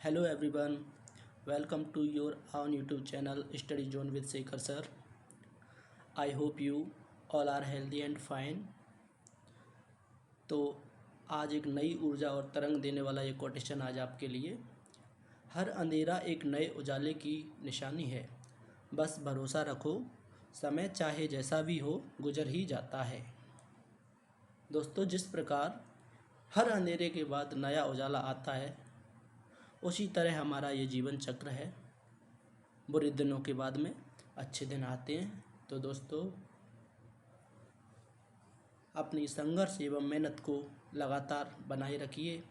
Hello everyone, welcome to your own YouTube channel Study Zone with Sekhar sir. I hope you all are healthy and fine. तो आज एक नई ऊर्जा और तरंग देने वाला ये कोटेशन आज आपके लिए। हर अंधेरा एक नए उजाले की निशानी है, बस भरोसा रखो, समय चाहे जैसा भी हो गुजर ही जाता है। दोस्तों, जिस प्रकार हर अंधेरे के बाद नया उजाला आता है, उसी तरह हमारा ये जीवन चक्र है। बुरे दिनों के बाद में अच्छे दिन आते हैं। तो दोस्तों, अपनी संघर्ष एवं मेहनत को लगातार बनाए रखिए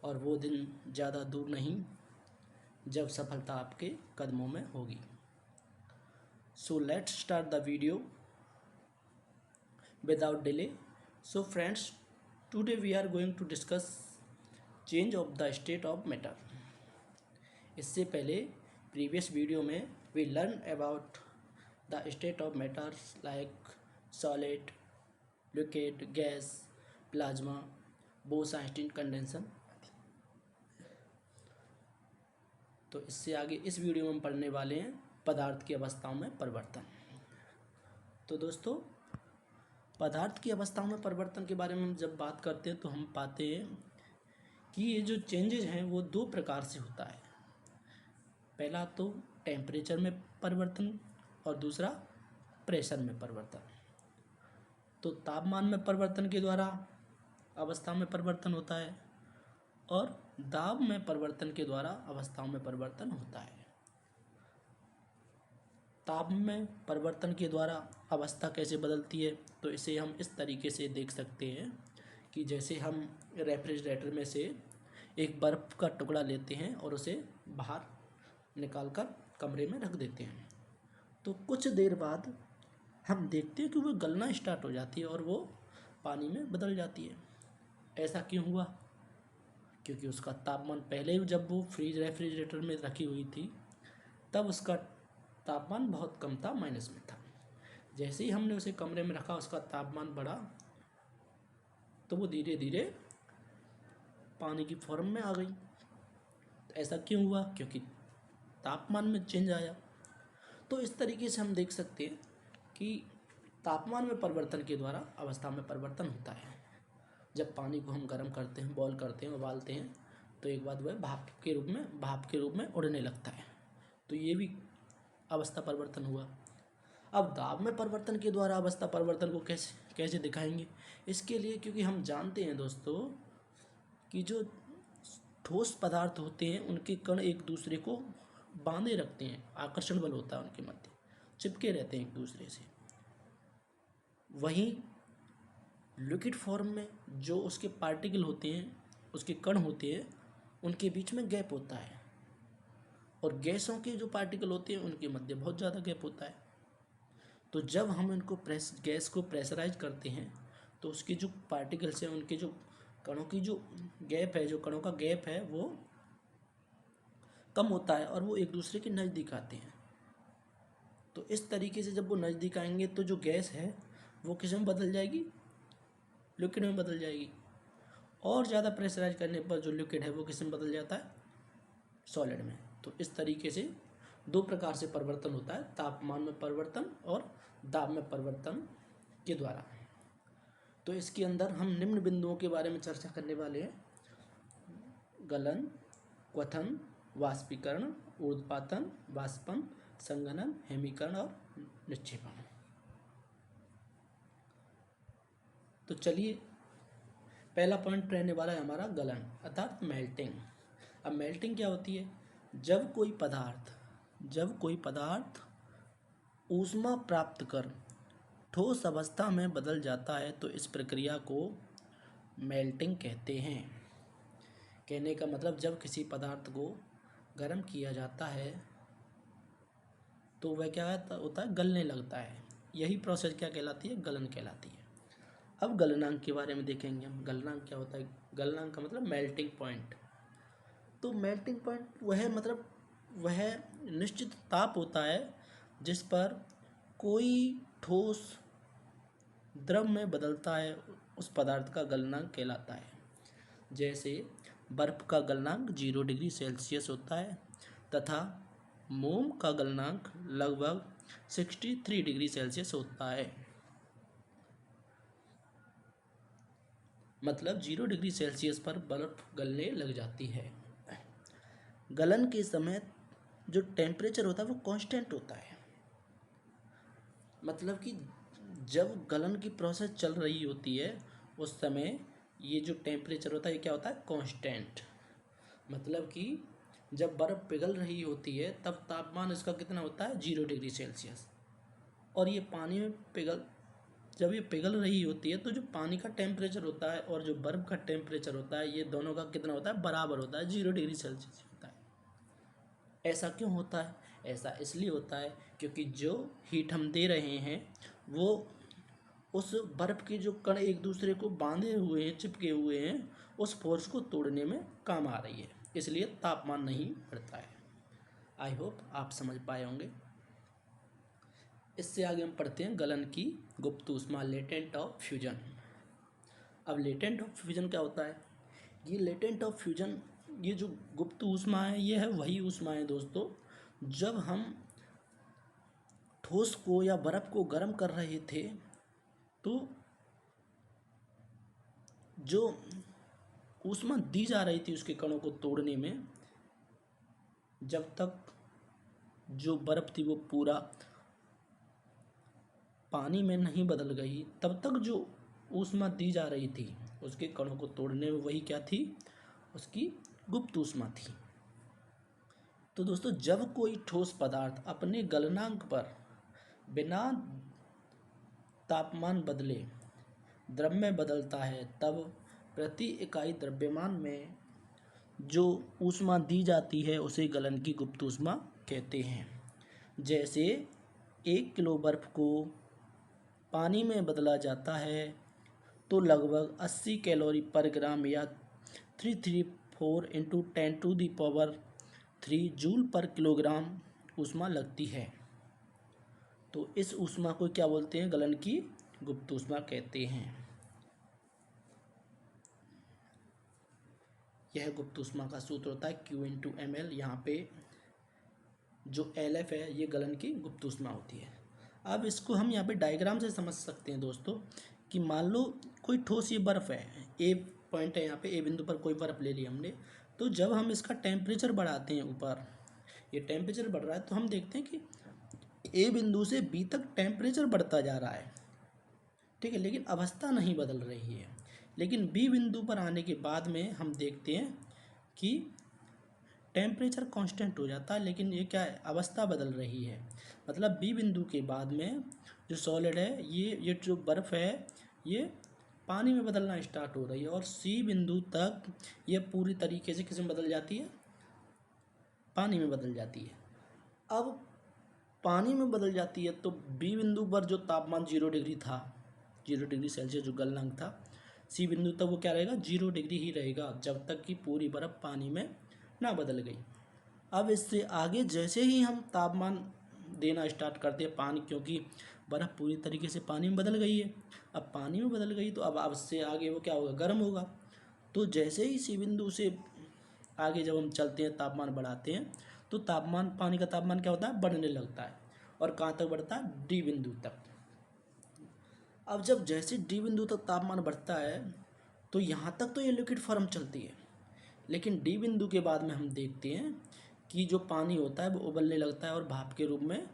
और वो दिन ज़्यादा दूर नहीं जब सफलता आपके कदमों में होगी। So let's start the video without delay. So friends, today we are going to discuss change of the state of matter. इससे पहले प्रीवियस वीडियो में we learn about the state of matters like solid, liquid, gas, plasma, Bose Einstein condenser. तो इससे आगे इस video में हम पढ़ने वाले हैं पदार्थ की अवस्थाओं में परिवर्तन। तो दोस्तों, पदार्थ की अवस्थाओं में परिवर्तन के बारे में हम जब बात करते हैं तो हम पाते हैं कि ये जो चेंजेज हैं वो दो प्रकार से होता है। पहला तो टेम्परेचर में परिवर्तन और दूसरा प्रेशर में परिवर्तन। तो तापमान में परिवर्तन के द्वारा अवस्था में परिवर्तन होता है और दाब में परिवर्तन के द्वारा अवस्थाओं में परिवर्तन होता है। ताप में परिवर्तन के द्वारा अवस्था कैसे बदलती है, तो इसे हम इस तरीके से देख सकते हैं कि जैसे हम रेफ्रिजरेटर में से एक बर्फ़ का टुकड़ा लेते हैं और उसे बाहर निकालकर कमरे में रख देते हैं, तो कुछ देर बाद हम देखते हैं कि वो गलना स्टार्ट हो जाती है और वो पानी में बदल जाती है। ऐसा क्यों हुआ? क्योंकि उसका तापमान पहले ही जब वो रेफ्रिजरेटर में रखी हुई थी तब उसका तापमान बहुत कम था, माइनस में था। जैसे ही हमने उसे कमरे में रखा, उसका तापमान बढ़ा तो वो धीरे धीरे पानी की फॉर्म में आ गई। तो ऐसा क्यों हुआ? क्योंकि तापमान में चेंज आया। तो इस तरीके से हम देख सकते हैं कि तापमान में परिवर्तन के द्वारा अवस्था में परिवर्तन होता है। जब पानी को हम गर्म करते हैं, बॉयल करते हैं, उबालते हैं, तो एक बाद वह भाप के रूप में उड़ने लगता है। तो ये भी अवस्था परिवर्तन हुआ। अब दाब में परिवर्तन के द्वारा अवस्था परिवर्तन को कैसे दिखाएंगे? इसके लिए, क्योंकि हम जानते हैं दोस्तों कि जो ठोस पदार्थ होते हैं उनके कण एक दूसरे को बांधे रखते हैं, आकर्षण बल होता है उनके मध्य, चिपके रहते हैं एक दूसरे से। वहीं लिक्विड फॉर्म में जो उसके पार्टिकल होते हैं, उसके कण होते हैं, उनके बीच में गैप होता है और गैसों के जो पार्टिकल होते हैं उनके मध्य बहुत ज़्यादा गैप होता है। तो जब हम इनको गैस को प्रेशराइज करते हैं तो उसके जो पार्टिकल्स हैं, उनके जो कणों की जो गैप है, जो कणों का गैप है, वो कम होता है और वो एक दूसरे के नज़दीक आते हैं। तो इस तरीके से जब वो नज़दीक आएंगे तो जो गैस है वो किस में बदल जाएगी? लिक्विड में बदल जाएगी। और ज़्यादा प्रेशराइज करने पर जो लिक्विड है वो किस में बदल जाता है? सॉलिड में। तो इस तरीके से दो प्रकार से परिवर्तन होता है, तापमान में परिवर्तन और दाब में परिवर्तन के द्वारा। तो इसके अंदर हम निम्न बिंदुओं के बारे में चर्चा करने वाले हैं: गलन, क्वथन, वाष्पीकरण, ऊर्ध्वपातन, वाष्पन, संघनन, हिमीकरण और निक्षेपण। तो चलिए, पहला पॉइंट रहने वाला है हमारा गलन अर्थात मेल्टिंग। अब मेल्टिंग क्या होती है? जब कोई पदार्थ ऊष्मा प्राप्त कर ठोस अवस्था में बदल जाता है तो इस प्रक्रिया को मेल्टिंग कहते हैं। कहने का मतलब, जब किसी पदार्थ को गर्म किया जाता है तो वह क्या होता है? गलने लगता है। यही प्रोसेस क्या कहलाती है? गलन कहलाती है। अब गलनांक के बारे में देखेंगे हम। गलनांक क्या होता है? गलनांक का मतलब मेल्टिंग पॉइंट। तो मेल्टिंग पॉइंट वह निश्चित ताप होता है जिस पर कोई ठोस द्रव में बदलता है, उस पदार्थ का गलनांक कहलाता है। जैसे बर्फ़ का गलनांक 0 डिग्री सेल्सियस होता है तथा मोम का गलनांक लगभग 63 डिग्री सेल्सियस होता है। मतलब 0 डिग्री सेल्सियस पर बर्फ़ गलने लग जाती है। गलन के समय जो टेम्परेचर होता है वो कांस्टेंट होता है। मतलब कि जब गलन की प्रोसेस चल रही होती है उस समय ये जो टेम्परेचर होता है ये क्या होता है, कांस्टेंट। मतलब कि जब बर्फ़ पिघल रही होती है तब तापमान इसका कितना होता है, 0 डिग्री सेल्सियस। और ये पानी में जब ये पिघल रही होती है तो जो पानी का टेम्परेचर होता है और जो बर्फ़ का टेम्परेचर होता है ये दोनों का कितना होता है, बराबर होता है, 0 डिग्री सेल्सियस होता है। ऐसा क्यों होता है? ऐसा इसलिए होता है क्योंकि जो हीट हम दे रहे हैं वो उस बर्फ़ के जो कण एक दूसरे को बांधे हुए हैं, चिपके हुए हैं, उस फोर्स को तोड़ने में काम आ रही है, इसलिए तापमान नहीं बढ़ता है। आई होप आप समझ पाए होंगे। इससे आगे हम पढ़ते हैं गलन की गुप्त ऊष्मा, लेटेंट ऑफ फ्यूजन। अब लेटेंट ऑफ फ्यूजन क्या होता है? ये लेटेंट ऑफ फ्यूजन, ये जो गुप्त ऊष्मा है ये है वही ऊष्मा है दोस्तों जब हम ठोस को या बर्फ़ को गर्म कर रहे थे तो जो ऊष्मा दी जा रही थी उसके कणों को तोड़ने में, जब तक जो बर्फ़ थी वो पूरा पानी में नहीं बदल गई तब तक जो ऊष्मा दी जा रही थी उसके कणों को तोड़ने में, वही क्या थी, उसकी गुप्त ऊष्मा थी। तो दोस्तों जब कोई ठोस पदार्थ अपने गलनांक पर बिना तापमान बदले द्रव में बदलता है तब प्रति इकाई द्रव्यमान में जो ऊष्मा दी जाती है उसे गलन की गुप्त ऊष्मा कहते हैं। जैसे 1 किलो बर्फ़ को पानी में बदला जाता है तो लगभग 80 कैलोरी पर ग्राम या 334 इंटू 10⁻³ जूल पर किलोग्राम ऊष्मा लगती है। तो इस ऊष्मा को क्या बोलते हैं, गलन की गुप्त ऊष्मा कहते हैं। यह गुप्त ऊष्मा का सूत्र होता है Q/ml। यहाँ पे जो LF है ये गलन की गुप्त ऊष्मा होती है। अब इसको हम यहाँ पे डायग्राम से समझ सकते हैं दोस्तों कि मान लो कोई ठोस ये बर्फ़ है, A पॉइंट है यहाँ पे, A बिंदु पर कोई बर्फ़ ले ली हमने। तो जब हम इसका टेम्परेचर बढ़ाते हैं, ऊपर ये टेम्परेचर बढ़ रहा है तो हम देखते हैं कि A बिंदु से B तक टेम्परेचर बढ़ता जा रहा है, ठीक है, लेकिन अवस्था नहीं बदल रही है। लेकिन B बिंदु पर आने के बाद में हम देखते हैं कि टेम्परेचर कांस्टेंट हो जाता है, लेकिन ये क्या है, अवस्था बदल रही है। मतलब B बिंदु के बाद में जो सॉलिड है, ये जो बर्फ़ है ये पानी में बदलना स्टार्ट हो रही है और C बिंदु तक ये पूरी तरीके से किस में बदल जाती है, पानी में बदल जाती है। अब पानी में बदल जाती है तो B बिंदु पर जो तापमान 0 डिग्री था, 0 डिग्री सेल्सियस जो गलनांक था, C बिंदु तक वो क्या रहेगा, 0 डिग्री ही रहेगा जब तक कि पूरी बर्फ़ पानी में ना बदल गई। अब इससे आगे जैसे ही हम तापमान देना स्टार्ट करते हैं पानी, क्योंकि बर्फ़ पूरी तरीके से पानी में बदल गई है, अब पानी में बदल गई तो अब उससे आगे वो क्या होगा, गर्म होगा। तो जैसे ही C बिंदु से आगे जब हम चलते हैं, तापमान बढ़ाते हैं तो तापमान, पानी का तापमान क्या होता है, बढ़ने लगता है। और कहाँ तक बढ़ता है, D बिंदु तक। अब जब जैसे D बिंदु तक तापमान बढ़ता है तो यहाँ तक तो ये लिक्विड फॉर्म चलती है, लेकिन D बिंदु के बाद में हम देखते हैं कि जो पानी होता है वो उबलने लगता है और भाप के रूप में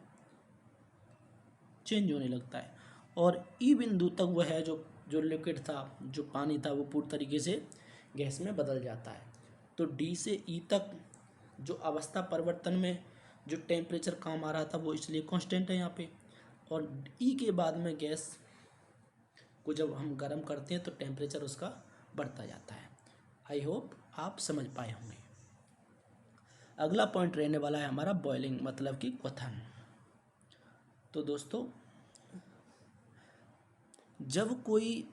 चेंज होने लगता है। और E बिंदु तक वह है जो लिक्विड था, जो पानी था, वो पूरी तरीके से गैस में बदल जाता है। तो D से E तक जो अवस्था परिवर्तन में जो टेम्परेचर काम आ रहा था वो इसलिए कांस्टेंट है यहाँ पे। और E के बाद में गैस को जब हम गर्म करते हैं तो टेम्परेचर उसका बढ़ता जाता है। आई होप आप समझ पाए होंगे। अगला पॉइंट रहने वाला है हमारा बॉइलिंग, मतलब कि क्वथन। तो दोस्तों जब कोई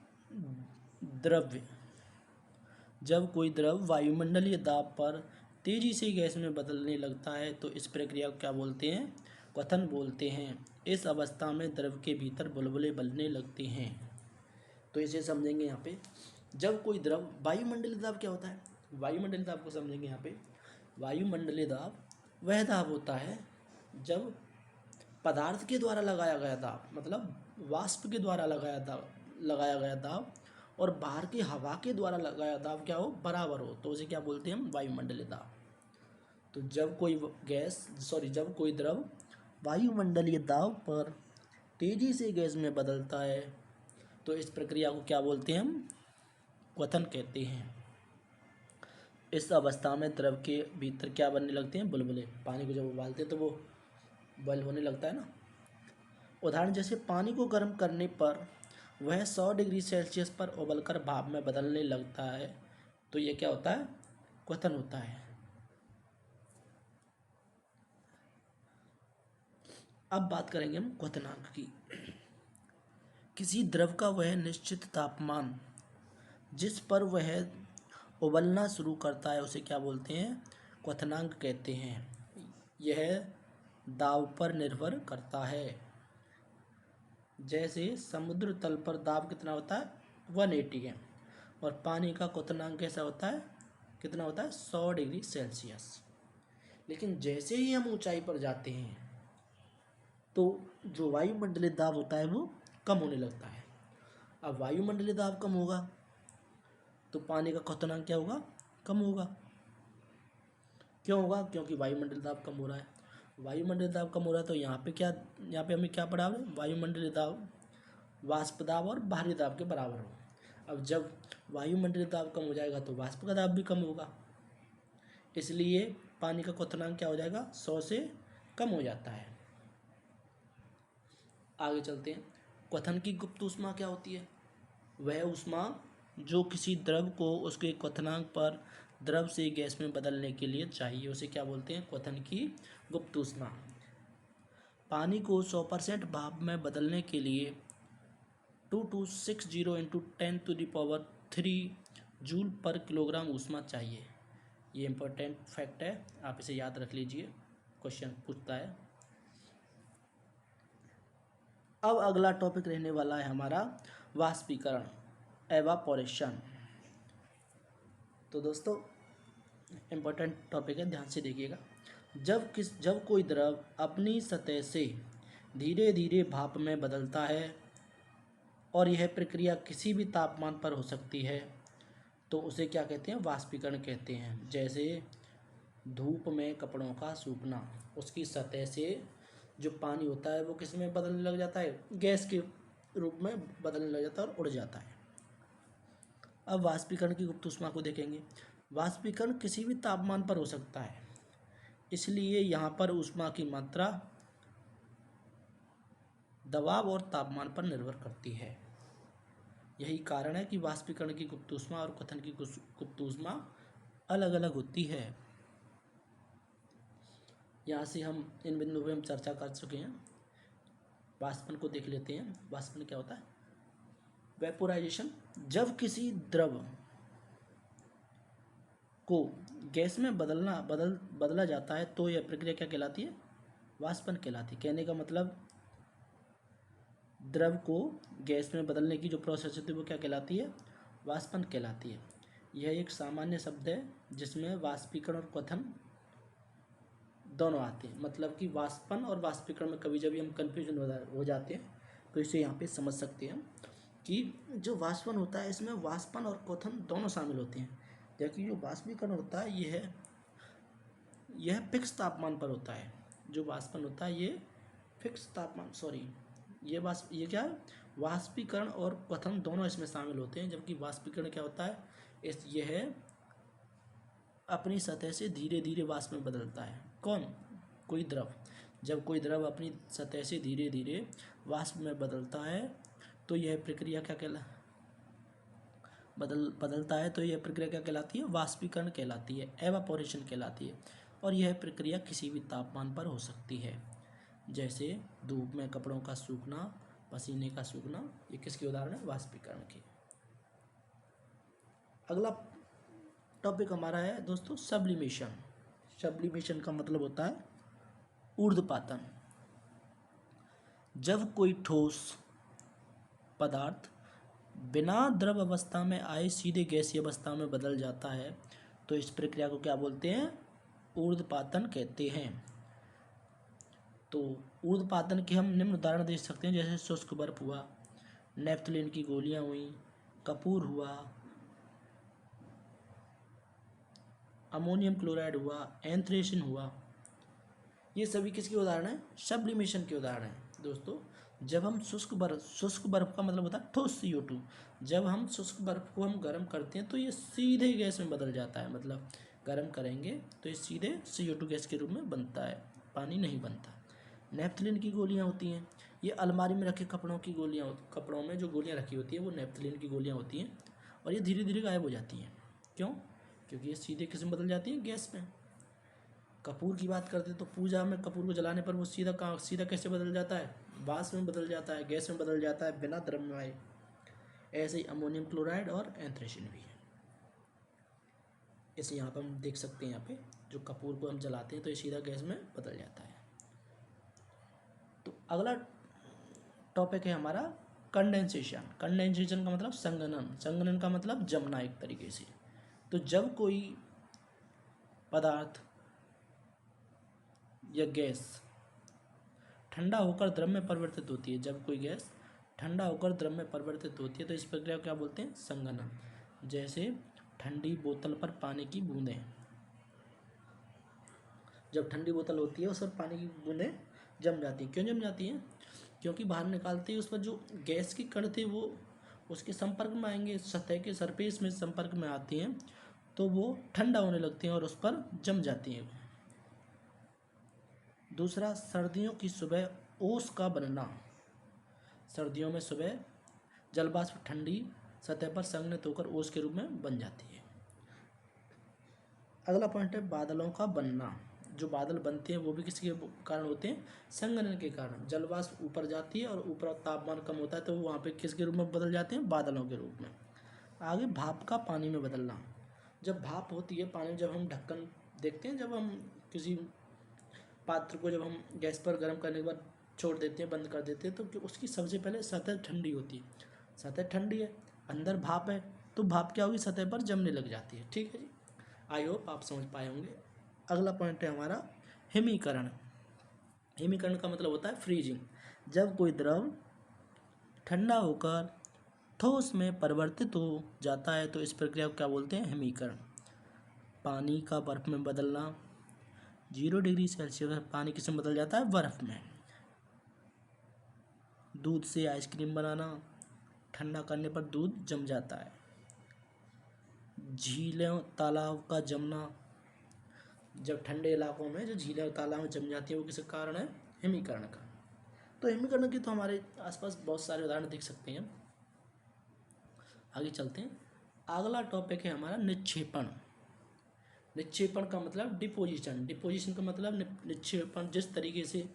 द्रव वायुमंडलीय दाब पर तेजी से गैस में बदलने लगता है तो इस प्रक्रिया को क्या बोलते हैं, क्वथन बोलते हैं। इस अवस्था में द्रव के भीतर बुलबुले बनने लगते हैं। तो इसे समझेंगे यहाँ पे। जब कोई द्रव, वायुमंडलीय दाब क्या होता है, वायुमंडलीय दाब को समझेंगे यहाँ पे। वायुमंडलीय दाब वह दाब होता है जब पदार्थ के द्वारा लगाया गया दाब, मतलब वाष्प के द्वारा लगाया गया दाब और बाहर की हवा के द्वारा लगाया दाब क्या हो, बराबर हो, तो उसे क्या बोलते हैं हम, वायुमंडलीय दाब। तो जब कोई द्रव वायुमंडलीय दाब पर तेजी से गैस में बदलता है तो इस प्रक्रिया को क्या बोलते हैं हम, क्वथन कहते हैं। इस अवस्था में द्रव के भीतर क्या बनने लगते हैं, बुलबुले। पानी को जब उबालते हैं तो वो बॉयल होने लगता है ना। उदाहरण जैसे पानी को गर्म करने पर वह 100 डिग्री सेल्सियस पर उबलकर भाप में बदलने लगता है, तो ये क्या होता है, क्वथन होता है। अब बात करेंगे हम क्वथनांक की। किसी द्रव का वह निश्चित तापमान जिस पर वह उबलना शुरू करता है उसे क्या बोलते हैं, क्वथनांक कहते हैं। यह दाब पर निर्भर करता है। जैसे समुद्र तल पर दाब कितना होता है, 180 है, और पानी का क्वथनांक कैसा होता है, कितना होता है, 100 डिग्री सेल्सियस। लेकिन जैसे ही हम ऊंचाई पर जाते हैं तो जो वायुमंडलीय दाब होता है वो कम होने लगता है। अब वायुमंडलीय दाब कम होगा तो पानी का क्वथनांक क्या होगा, कम होगा। क्यों होगा, क्योंकि वायुमंडलीय दाब कम हो रहा है। वायुमंडलीय दाब कम हो रहा है तो यहाँ पे हमें क्या पढ़ा है, वायुमंडलीय दाब वाष्प दाब और बाहरी दाब के बराबर हो। अब जब वायुमंडलीय दाब कम हो जाएगा तो वाष्प का दाब भी कम होगा, इसलिए पानी का क्वथनांक क्या हो जाएगा, 100 से कम हो जाता है। आगे चलते हैं। क्वथन की गुप्त ऊष्मा क्या होती है, वह ऊष्मा जो किसी द्रव को उसके क्वथनांक पर द्रव से गैस में बदलने के लिए चाहिए उसे क्या बोलते हैं, क्वथन की गुप्त ऊष्मा। पानी को 100% भाप में बदलने के लिए 2260 इंटू 10⁻³ जूल पर किलोग्राम ऊष्मा चाहिए। ये इम्पोर्टेंट फैक्ट है, आप इसे याद रख लीजिए, क्वेश्चन पूछता है। अब अगला टॉपिक रहने वाला है हमारा वाष्पीकरण, एवापोरेशन। तो दोस्तों इम्पोर्टेंट टॉपिक है, ध्यान से देखिएगा। जब कोई द्रव अपनी सतह से धीरे धीरे भाप में बदलता है और यह प्रक्रिया किसी भी तापमान पर हो सकती है तो उसे क्या कहते हैं, वाष्पीकरण कहते हैं। जैसे धूप में कपड़ों का सूखना, उसकी सतह से जो पानी होता है वो किस में बदलने लग जाता है, गैस के रूप में बदलने लग जाता है और उड़ जाता है। अब वाष्पीकरण की गुप्त ऊष्मा को देखेंगे। वाष्पीकरण किसी भी तापमान पर हो सकता है, इसलिए यहाँ पर ऊष्मा की मात्रा दबाव और तापमान पर निर्भर करती है। यही कारण है कि वाष्पीकरण की गुप्त ऊष्मा और क्वथन की गुप्त ऊष्मा अलग अलग होती है। यहाँ से हम इन बिंदुओं पर हम चर्चा कर चुके हैं। वाष्पन को देख लेते हैं। वाष्पन क्या होता है, वेपोराइजेशन। जब किसी द्रव को गैस में बदला जाता है तो यह प्रक्रिया क्या कहलाती है, वाष्पन कहलाती है। कहने का मतलब द्रव को गैस में बदलने की जो प्रोसेस होती है वो क्या कहलाती है, वाष्पन कहलाती है। यह एक सामान्य शब्द है जिसमें वाष्पीकरण और क्वथन दोनों आते हैं। मतलब कि वाष्पन और वाष्पीकरण में कभी जब हम कन्फ्यूजन हो जाते हैं तो इसे यहाँ पे समझ सकते हैं कि जो वाष्पन होता है इसमें वाष्पन और क्वथन दोनों शामिल होते हैं, जबकि जो वाष्पीकरण होता है यह फिक्स तापमान पर होता है। जो वाष्पन होता है ये फिक्स तापमान, ये क्या है, वाष्पीकरण और क्वथन दोनों इसमें शामिल होते हैं। जबकि वाष्पीकरण क्या होता है, यह अपनी सतह से धीरे धीरे वाष्प में बदलता है। कौन, कोई द्रव। जब कोई द्रव अपनी सतह से धीरे धीरे वाष्प में बदलता है तो यह प्रक्रिया क्या बदलता है तो यह प्रक्रिया क्या कहलाती है, वाष्पीकरण कहलाती है, एवापोरेशन कहलाती है। और यह प्रक्रिया किसी भी तापमान पर हो सकती है, जैसे धूप में कपड़ों का सूखना, पसीने का सूखना, ये किसके उदाहरण है, वाष्पीकरण के। अगला टॉपिक हमारा है दोस्तों सब्लिमेशन। सब्लिमेशन का मतलब होता है ऊर्ध्वपातन। जब कोई ठोस पदार्थ बिना द्रव अवस्था में आए सीधे गैसीय अवस्था में बदल जाता है तो इस प्रक्रिया को क्या बोलते हैं? ऊर्ध्वपातन कहते हैं। तो ऊर्ध्वपातन के हम निम्न उदाहरण दे सकते हैं, जैसे शुष्क बर्फ हुआ, नेफ्थलीन की गोलियां हुई, कपूर हुआ, अमोनियम क्लोराइड हुआ, एंथ्रेसिन हुआ। ये सभी किसके उदाहरण हैं? सब्लिमेशन के उदाहरण हैं। दोस्तों, जब हम शुष्क बर्फ का मतलब होता है ठोस CO2। जब हम शुष्क बर्फ को हम गर्म करते हैं तो ये सीधे गैस में बदल जाता है, मतलब गर्म करेंगे तो ये सीधे CO2 गैस के रूप में बनता है, पानी नहीं बनता। नेफ्थलीन की गोलियां होती हैं, ये अलमारी में रखे कपड़ों में जो गोलियां रखी होती हैं वो नेफ्थलीन की गोलियां होती हैं, और ये धीरे धीरे गायब हो जाती हैं। क्यों? क्योंकि ये सीधे किस में बदल जाती हैं? गैस में। कपूर की बात करते हैं तो पूजा में कपूर को जलाने पर वो सीधा कैसे बदल जाता है? वाष्प में बदल जाता है, गैस में बदल जाता है, बिना द्रव्यमय। ऐसे ही अमोनियम क्लोराइड और एंथ्रेसिन भी है। इसे यहाँ पर हम देख सकते हैं, यहाँ पे जो कपूर को हम जलाते हैं तो ये सीधा गैस में बदल जाता है। तो अगला टॉपिक है हमारा कंडेंसेशन। कंडेंसेशन का मतलब संघनन। संघनन का मतलब जमना एक तरीके से। तो जब कोई पदार्थ या गैस ठंडा होकर द्रव में परिवर्तित होती है, जब कोई गैस ठंडा होकर द्रव में परिवर्तित होती है तो इस प्रक्रिया को क्या बोलते हैं? संघनन। जैसे ठंडी बोतल पर पानी की बूंदें, जब ठंडी बोतल होती है उस पर पानी की बूंदें जम जाती हैं। क्यों जम जाती हैं? क्योंकि बाहर निकालते ही उस पर जो गैस के कण थे वो उसके संपर्क में आएंगे, सतह के सरफेस में संपर्क में आती हैं तो वो ठंडा होने लगती हैं और उस पर जम जाती हैं। दूसरा, सर्दियों की सुबह ओस का बनना। सर्दियों में सुबह जलवाष्प ठंडी सतह पर संघनित होकर ओस के रूप में बन जाती है। अगला पॉइंट है बादलों का बनना। जो बादल बनते हैं वो भी किसके कारण होते हैं? संघनन के कारण। जलवाष्प ऊपर जाती है और ऊपर तापमान कम होता है तो वहाँ पे किसके रूप में बदल जाते हैं? बादलों के रूप में। आगे भाप का पानी में बदलना। जब भाप होती है पानी में, जब हम ढक्कन देखते हैं, जब हम किसी पात्र को जब हम गैस पर गर्म करने के बाद छोड़ देते हैं, बंद कर देते हैं, तो उसकी सबसे पहले सतह ठंडी होती है। सतह ठंडी है, अंदर भाप है, तो भाप क्या होगी? सतह पर जमने लग जाती है। ठीक है जी, आई होप आप समझ पाए होंगे। अगला पॉइंट है हमारा हिमीकरण। हिमीकरण का मतलब होता है फ्रीजिंग। जब कोई द्रव ठंडा होकर ठोस में परिवर्तित हो जाता है तो इस प्रक्रिया को क्या बोलते हैं? हिमीकरण। पानी का बर्फ में बदलना। 0 डिग्री सेल्सियस पानी किस में बदल जाता है? बर्फ में। दूध से आइसक्रीम बनाना। ठंडा करने पर दूध जम जाता है। झीलों तालाब का जमना। जब ठंडे इलाकों में जो झीलें और तालाब में जम जाती है वो किसके कारण है? हिमीकरण का। तो हिमीकरण के तो हमारे आसपास बहुत सारे उदाहरण देख सकते हैं। आगे चलते हैं। अगला टॉपिक है हमारा निक्षेपण। निक्षेपण का मतलब डिपोजिशन। डिपोजिशन का मतलब निक्षेपण। जिस तरीके से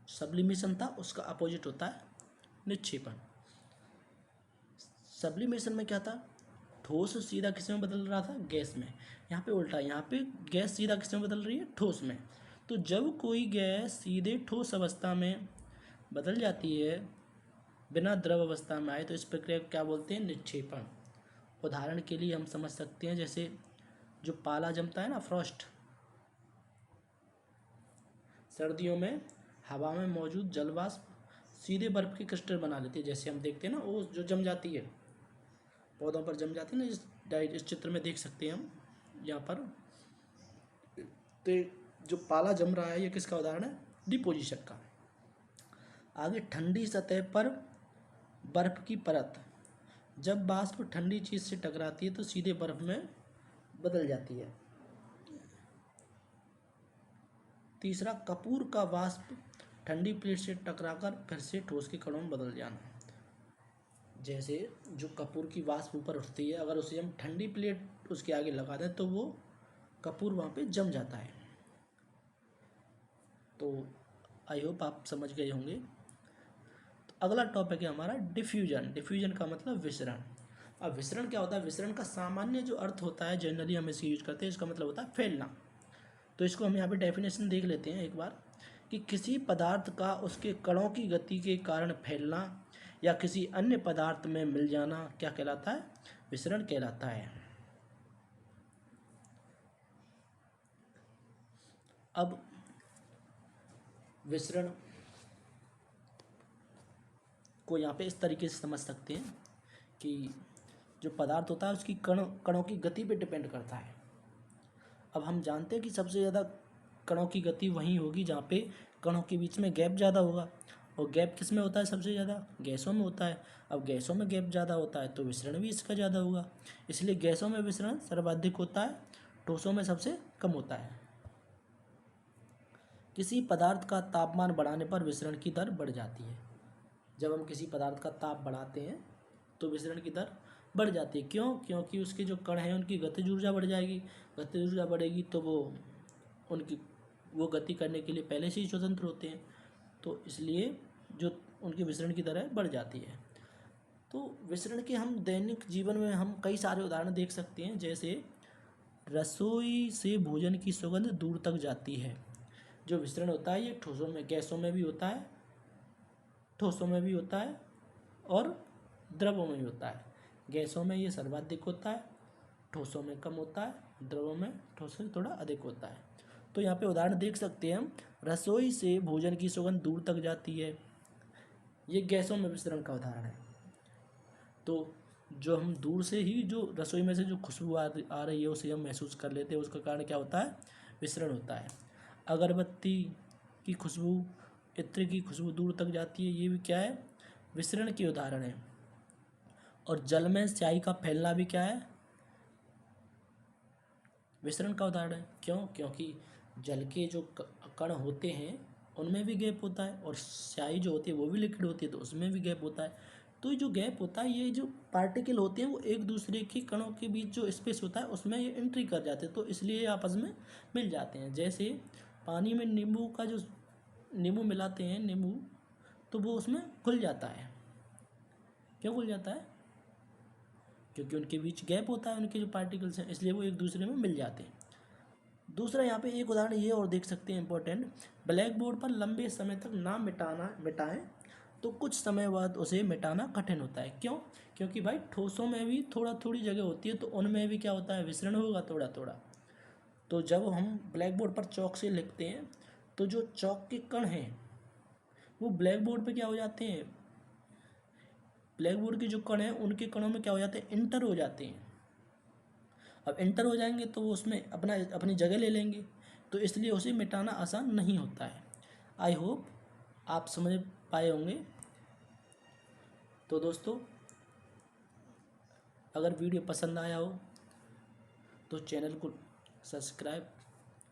सब्लिमेशन था उसका अपोजिट होता है निक्षेपण। सब्लिमेशन में क्या था? ठोस सीधा किस में बदल रहा था? गैस में। यहाँ पे उल्टा, यहाँ पे गैस सीधा किस में बदल रही है? ठोस में। तो जब कोई गैस सीधे ठोस अवस्था में बदल जाती है बिना द्रव अवस्था में आए तो इस प्रक्रिया को क्या बोलते हैं? निक्षेपण। उदाहरण के लिए हम समझ सकते हैं, जैसे जो पाला जमता है ना, फ्रॉस्ट, सर्दियों में हवा में मौजूद जलवाष्प सीधे बर्फ के क्रिस्टल बना लेती है। जैसे हम देखते हैं ना, वो जो जम जाती है, पौधों पर जम जाती है ना, इस चित्र में देख सकते हैं हम यहाँ पर। तो जो पाला जम रहा है ये किसका उदाहरण है? डिपोजिशन का। आगे ठंडी सतह पर बर्फ की परत। जब वाष्प ठंडी चीज से टकराती है तो सीधे बर्फ में बदल जाती है। तीसरा, कपूर का वाष्प ठंडी प्लेट से टकराकर फिर से ठोस के कणों में बदल जाना। जैसे जो कपूर की वाष्प ऊपर उठती है, अगर उसे हम ठंडी प्लेट उसके आगे लगा दें तो वो कपूर वहाँ पे जम जाता है। तो आई होप आप समझ गए होंगे। तो अगला टॉपिक है हमारा डिफ्यूजन। डिफ्यूजन का मतलब विसरण। अब विसरण क्या होता है? विसरण का सामान्य जो अर्थ होता है, जनरली हम इसे यूज करते हैं, इसका मतलब होता है फैलना। तो इसको हम यहाँ पे डेफिनेशन देख लेते हैं एक बार, कि किसी पदार्थ का उसके कणों की गति के कारण फैलना या किसी अन्य पदार्थ में मिल जाना क्या कहलाता है? विसरण कहलाता है। अब विसरण को यहाँ पे इस तरीके से समझ सकते हैं कि जो पदार्थ होता है उसकी कणों की गति पे डिपेंड करता है। अब हम जानते हैं कि सबसे ज़्यादा कणों की गति वहीं होगी जहाँ पे कणों के बीच में गैप ज़्यादा होगा, और गैप किस में होता है सबसे ज़्यादा? गैसों में होता है। अब गैसों में गैप ज़्यादा होता है तो विसरण भी इसका ज़्यादा होगा, इसलिए गैसों में विसरण सर्वाधिक होता है, ठोसों में सबसे कम होता है। किसी पदार्थ का तापमान बढ़ाने पर विसरण की दर बढ़ जाती है। जब हम किसी पदार्थ का ताप बढ़ाते हैं तो विसरण की दर बढ़ जाती है। क्यों? क्योंकि उसके जो कण हैं उनकी गतिज ऊर्जा बढ़ जाएगी। गतिज ऊर्जा बढ़ेगी तो वो गति करने के लिए पहले से ही स्वतंत्र होते हैं, तो इसलिए जो उनकी विसरण की दर है बढ़ जाती है। तो विसरण के हम दैनिक जीवन में हम कई सारे उदाहरण देख सकते हैं, जैसे रसोई से भोजन की सुगंध दूर तक जाती है। जो विसरण होता है ये ठोसों में, गैसों में भी होता है, ठोसों में भी होता है और द्रवों में भी होता है। गैसों में ये सर्वाधिक होता है, ठोसों में कम होता है, द्रवों में ठोसों से थोड़ा अधिक होता है। तो यहाँ पे उदाहरण देख सकते हैं हम, रसोई से भोजन की सुगंध दूर तक जाती है, ये गैसों में विसरण का उदाहरण है। तो जो हम दूर से ही जो रसोई में से जो खुशबू आ रही है उसे हम महसूस कर लेते हैं, उसका कारण क्या होता है? विसरण होता है। अगरबत्ती की खुशबू, इत्र की खुशबू दूर तक जाती है, ये भी क्या है? विसरण के उदाहरण है। और जल में स्याही का फैलना भी क्या है? विसरण का उदाहरण है। क्यों? क्योंकि जल के जो कण होते हैं उनमें भी गैप होता है, और स्याही जो होती है वो भी लिक्विड होती है तो उसमें भी गैप होता है। तो ये जो गैप होता है, ये जो पार्टिकल होते हैं वो एक दूसरे के कणों के बीच जो स्पेस होता है उसमें ये एंट्री कर जाते हैं, तो इसलिए ये आपस में मिल जाते हैं। जैसे पानी में नींबू मिलाते हैं, नींबू, तो वो उसमें घुल जाता है। क्यों घुल जाता है? क्योंकि उनके बीच गैप होता है, उनके जो पार्टिकल्स हैं, इसलिए वो एक दूसरे में मिल जाते हैं। दूसरा यहाँ पे एक उदाहरण ये और देख सकते हैं इंपॉर्टेंट, ब्लैक बोर्ड पर लंबे समय तक ना मिटाएं तो कुछ समय बाद उसे मिटाना कठिन होता है। क्यों? क्योंकि भाई ठोसों में भी थोड़ी जगह होती है, तो उनमें भी क्या होता है? विसरण होगा थोड़ा थोड़ा। तो जब हम ब्लैक बोर्ड पर चौक से लिखते हैं तो जो चौक के कण हैं वो ब्लैक बोर्ड पे क्या हो जाते हैं? ब्लैक बोर्ड के जो कण हैं उनके कणों में क्या हो जाते हैं? इंटर हो जाते हैं। अब इंटर हो जाएंगे तो वो उसमें अपनी जगह ले लेंगे, तो इसलिए उसे मिटाना आसान नहीं होता है। आई होप आप समझ पाए होंगे। तो दोस्तों, अगर वीडियो पसंद आया हो तो चैनल को सब्सक्राइब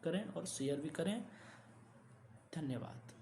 करें और शेयर भी करें। धन्यवाद।